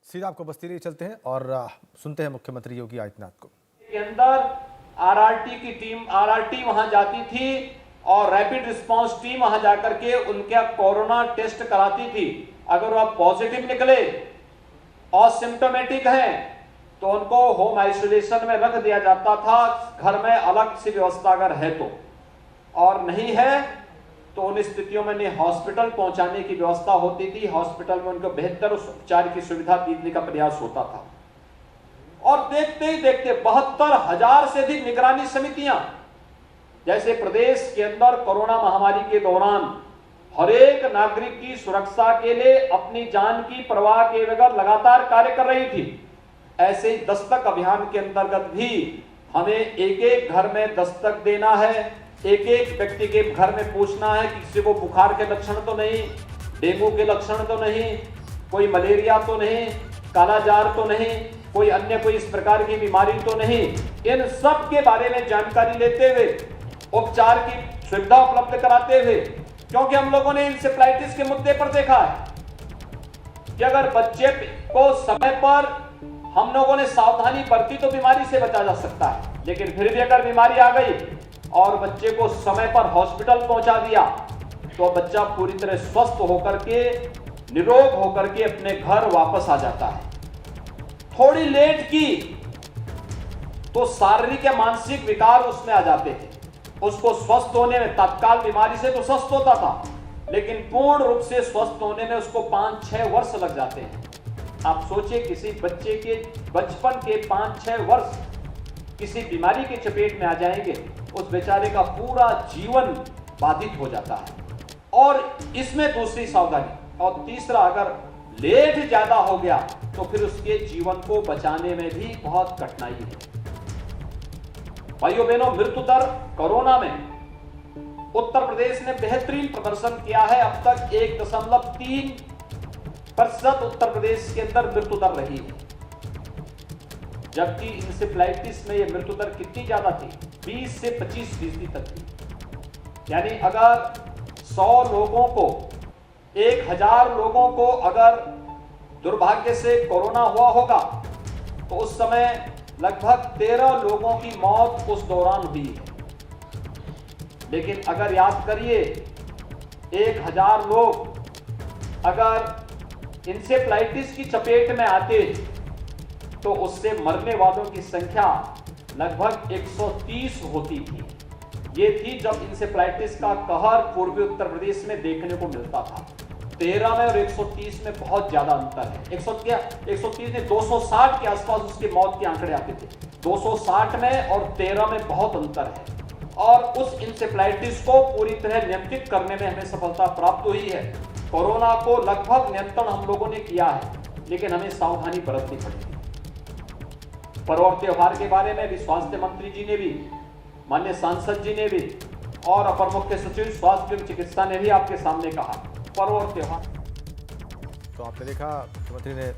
सीधा आपको बस्ती लिए चलते हैं और सुनते हैं मुख्यमंत्री योगी आदित्यनाथ को। के अंदर आरआरटी की टीम आरआरटी वहां जाती थी और रैपिड रिस्पांस टीम वहां जाकर के उनका कोरोना टेस्ट कराती थी। अगर वह पॉजिटिव निकले और सिम्टोमेटिक हैं तो उनको होम आइसोलेशन में रख दिया जाता था, घर में अलग से व्यवस्था अगर है तो, और नहीं है तो उन स्थितियों में नहीं हॉस्पिटल पहुंचाने की व्यवस्था होती थी। हॉस्पिटल में उनको बेहतर उपचार की सुविधा देने का प्रयास होता था। और देखते ही देखते 72,000 से अधिक निगरानी समितियां, जैसे प्रदेश के अंदर कोरोना महामारी के दौरान हर एक नागरिक की सुरक्षा के लिए अपनी जान की परवाह के बगैर लगातार कार्य कर रही थी, ऐसे ही दस्तक अभियान के अंतर्गत भी हमें एक एक घर में दस्तक देना है, एक एक व्यक्ति के घर में पूछना है कि किसी को बुखार के लक्षण तो नहीं, डेंगू के लक्षण तो नहीं, कोई मलेरिया तो नहीं, कालाजार तो नहीं, कोई अन्य कोई इस प्रकार की बीमारी तो नहीं। इन सब के बारे में जानकारी लेते हुए उपचार की सुविधा उपलब्ध कराते हुए, क्योंकि हम लोगों ने इंसेफ्लाइटिस के मुद्दे पर देखा है कि अगर बच्चे को समय पर हम लोगों ने सावधानी बरती तो बीमारी से बचा जा सकता है, लेकिन फिर भी अगर बीमारी आ गई और बच्चे को समय पर हॉस्पिटल पहुंचा दिया तो बच्चा पूरी तरह स्वस्थ होकर के, निरोग होकर के अपने घर वापस आ जाता है। थोड़ी लेट की तो शारीरिक या मानसिक विकार उसमें आ जाते थे। उसको स्वस्थ होने में तत्काल बीमारी से तो स्वस्थ होता था, लेकिन पूर्ण रूप से स्वस्थ होने में उसको 5-6 वर्ष लग जाते हैं। आप सोचिए, किसी बच्चे के बचपन के 5-6 वर्ष किसी बीमारी के चपेट में आ जाएंगे, उस बेचारे का पूरा जीवन बाधित हो जाता है। और इसमें दूसरी सावधानी, और तीसरा, अगर लेट ज्यादा हो गया तो फिर उसके जीवन को बचाने में भी बहुत कठिनाई है। भाइयों बहनों, मृत्यु दर कोरोना में उत्तर प्रदेश ने बेहतरीन प्रदर्शन किया है। अब तक 1.3% उत्तर प्रदेश के अंदर मृत्यु दर रही है, जबकि इंसेफ्लाइटिस में यह मृत्यु दर कितनी ज्यादा थी, 20 से 25% तक थी। यानी अगर 100 लोगों को, 1000 लोगों को अगर दुर्भाग्य से कोरोना हुआ होगा तो उस समय लगभग 13 लोगों की मौत उस दौरान हुई है। लेकिन अगर याद करिए, 1000 लोग अगर इंसेफ्लाइटिस की चपेट में आते तो उससे मरने वालों की संख्या लगभग 130 होती थी। ये थी जब इंसेफ्लाइटिस का कहर पूर्वी उत्तर प्रदेश में देखने को मिलता था। 13 में और 130 में बहुत ज्यादा अंतर है। 130 में 260 के आसपास उसकी मौत के आंकड़े आते थे, 260 में और 13 में बहुत अंतर है। और उस इंसेफ्लाइटिस को पूरी तरह नियंत्रित करने में हमें सफलता प्राप्त हुई है। कोरोना को लगभग नियंत्रण हम लोगों ने किया है, लेकिन हमें सावधानी बरतनी पड़ेगी। पर्व और त्योहार के बारे में भी स्वास्थ्य मंत्री जी ने भी, माननीय सांसद जी ने भी और अपर मुख्य सचिव स्वास्थ्य एवं चिकित्सा ने भी आपके सामने कहा, पर्व और त्योहार। तो आपने देखा मुख्यमंत्री ने